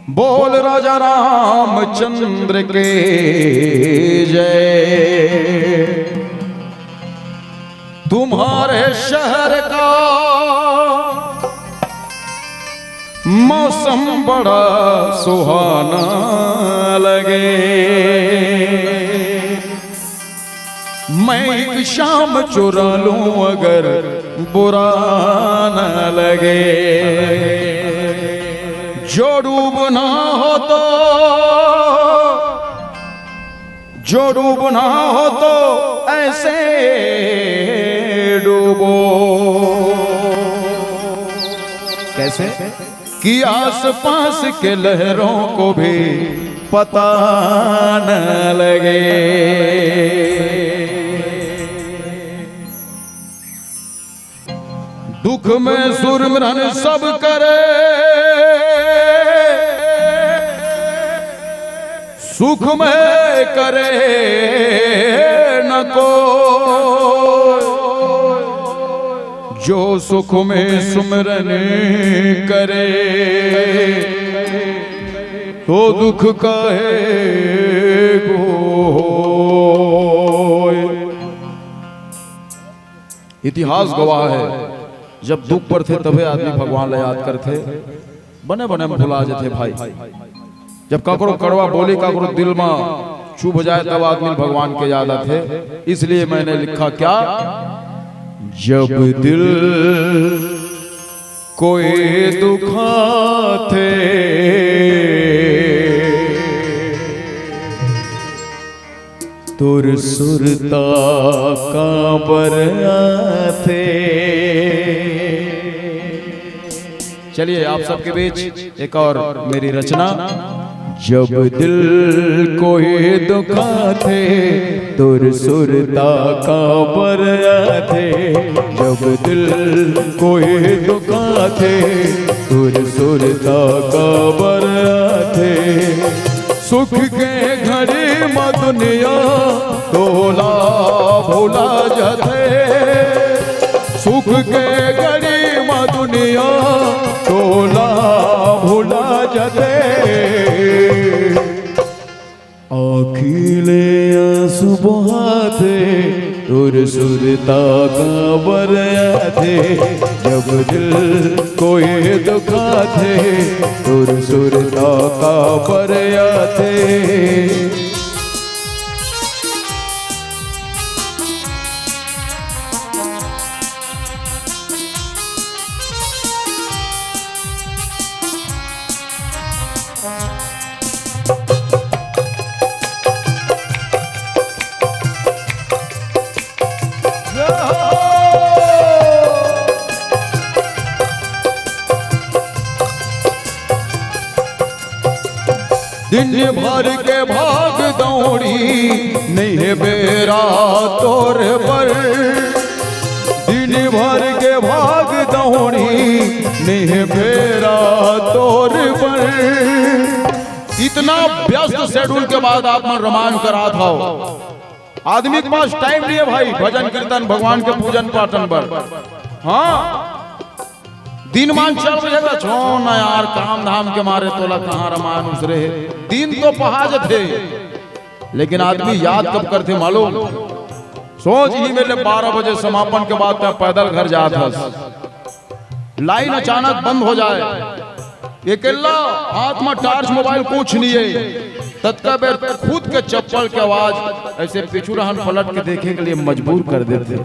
बोल राजा रामचंद्र के जय। तुम्हारे शहर का मौसम बड़ा सुहाना लगे। मैं एक शाम चुरा लूं अगर बुरा न लगे। जो डूबना हो तो ऐसे डूबो। कैसे कि आस पास के लहरों को भी पता न लगे। दुख में सुरमरन सब करे, सुख में करे न कोई। जो सुख में सुमरन करे तो दुख काहे कोई। इतिहास गवाह है, जब दुख पर थे तबे आदमी भगवान ला याद करते, बने बने में भुला जाते भाई। जब काकरो कड़वा बोली काकरो दिल में चुभ जाए तब आदमी भगवान के याद आते। इसलिए मैंने लिखा क्या, जब दिल कोई दुखाते तुर सुरता कांबर आते। चलिए आप सबके बीच एक और मेरी रचना। जब दिल कोई दुखाते तुर सुरता कांबर आते। जब दिल कोई दुखाते तुर सुरता कांबर आते। सुख के घड़ी में दुनिया तोला भूला जाते। सुख के घड़ी में दुनिया तोला भूला जाते। आखिले आंसू बहाते तुर सुरता कांबर आते। जब दिल कोई दुखाते तुर सुरता कांबर आते। दिन भर के भाग दौड़ी नहीं है बेरा तोर पर। दिन भर के भाग दौड़ी नहीं है बेरा तोर पर। इतना व्यस्त शेड्यूल के बाद आप मन रामायण करा था। आदमी के पास टाइम नहीं है भाई भजन कीर्तन भगवान के पूजन पाठन पर। हाँ दिन मान चल जाएगा छो ना यार, काम धाम के मारे तोला कहाँ रामायण उसरे। दिन तो पहाज थे लेकिन आदमी याद कब करते मालूम। सोच ही मेरे 12 बजे समापन के बाद मैं पैदल घर जाता। लाइन अचानक बंद हो जाए, अकेला हाथ में टार्च मोबाइल कुछ नहीं है। तत्काल खुद के चप्पल के आवाज ऐसे पिछू रहन पलट के देखे के लिए मजबूर कर देते।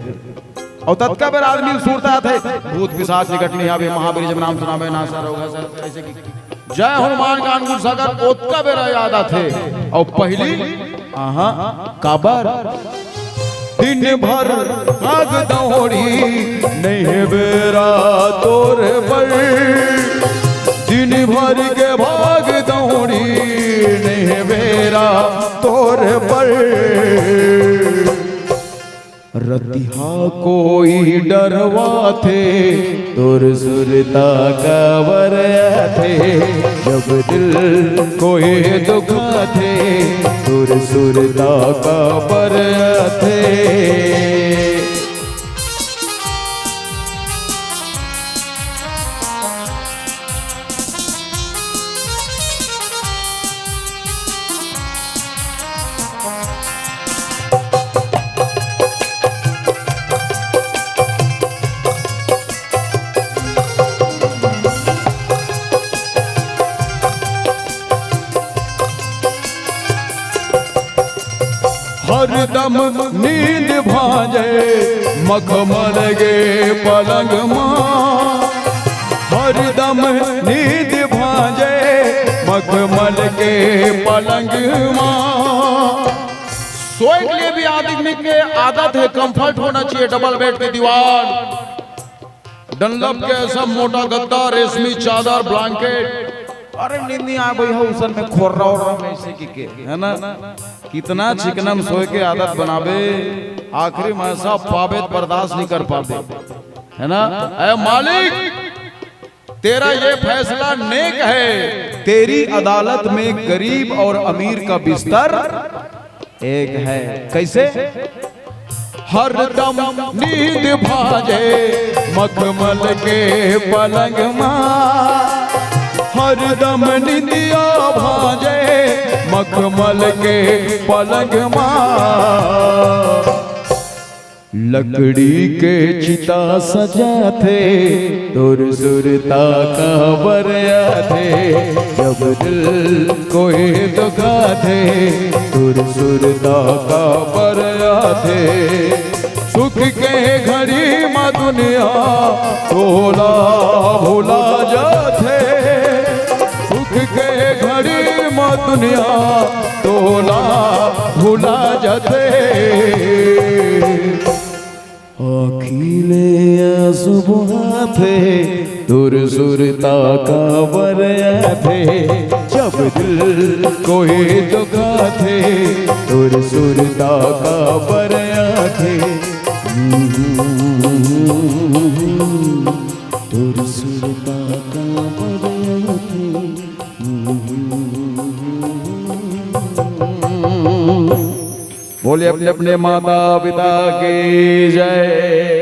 और तत्का बेर आदमी सूरता थे भूत पिशाच निकट नहीं आवे, महावीर जब नाम सुनावे ना सर होगा सर ऐसे की जय हनुमान का अनुकूल सागर ओतका बेरा याद आथे। और पहली काबर दिन भर आग दौड़ी नहीं है बेरा तोर पर। दिन भर के भाग दौड़ी नहीं है बेरा तोर पर। रतिहा कोई डरवा थे तुर सुरता कांबर थे। जब दिल कोई दुखा थे तुर सुरता कांबर थे। हरदम नींद भांजे मखमल गे पलंग मां, हरदम नींद भांजे मखमल के पलंग मां। सोए के लिए भी आदमी के आदत है, कंफर्ट होना चाहिए, डबल बेड की दीवार, डनलप के ऐसा मोटा गद्दा, रेशमी चादर, ब्लैंकेट। अरे नींद नहीं आ गई है उसन में खोर रहा और ऐसे की है ना, कितना चिकनम सोए के आदत बनावे, आखिरी में ऐसा पावे बर्दाश्त नहीं कर पाते, है ना। ऐ मालिक तेरा ये फैसला नेक है, तेरी अदालत में गरीब और अमीर का बिस्तर एक है। कैसे? हरदम नींद भांजे मखमल के पलंग मां, हरदम नींदिया भांजे मखमल के पलंग मां। लकड़ी के चिता सजा थे तुर सुरता का बरया थे, जब दिल कोई दुखा थे तुर सुरता का बरया थे। सुख के घड़ी में दुनिया तोला भूला जाते, सुख के घड़ी में दुनिया तोला भूला जाते। अखिले सुबह थे तुर सुरता का बरया थे, जब दिल कोई दुखा थे तुर सुरता का बरया थे। तुर सुरता का बरया थे। बोले अपने अपने माता पिता की जय।